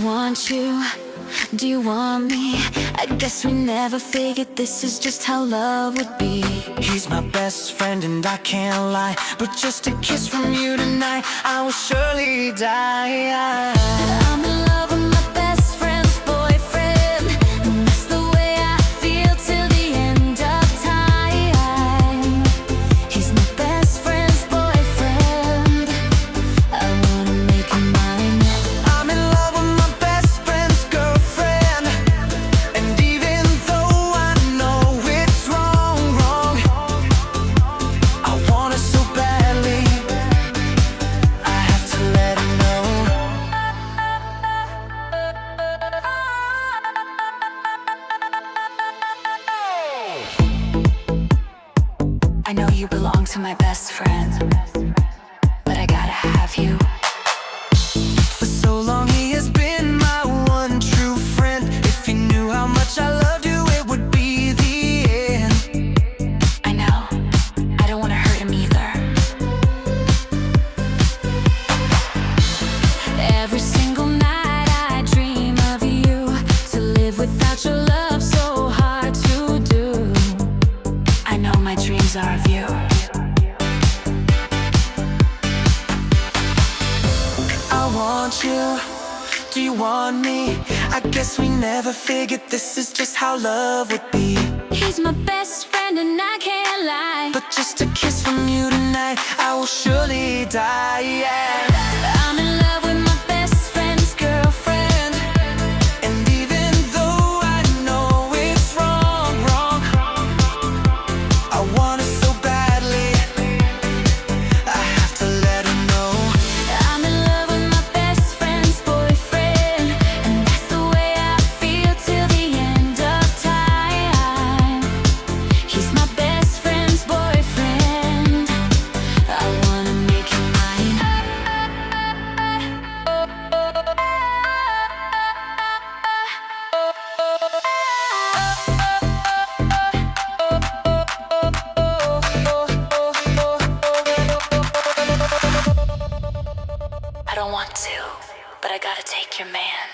want you, do you want me? I guess we never figured this is just how love would be. He's my best friend and I can't lie, but just a kiss from you tonight, I will surely die. I'm in love with my best friend's boyfriend, and that's the way I feel till the end of time. He's my best friend's boyfriend, I wanna make him mine. I'm in love with my best friend's girlfriend, and even though I know it's wrong, I want her so badly, I have to let her know. I know you belong to my best friend, but I gotta have you. For so long he has been my one true friend. If he knew how much I loved you, it would be the end. I know, I don't wanna hurt him either. Every single night I dream of you. To live without your love, so hard to do. I know my dreams are of you. I want you, do you want me? I guess we never figured this is just how love would be. He's my best friend and I can't lie, But just a kiss from you tonight, I will surely die, yeah. I'm in love with my best friend's girlfriend, And even though I know it's wrong, I want her so badly, I have to let her know. I'm in love with my best friend's boyfriend, and that's the way I feel till the end of time. He's my best friend's boyfriend, I wanna make him mine. I don't want to, but I gotta take your man.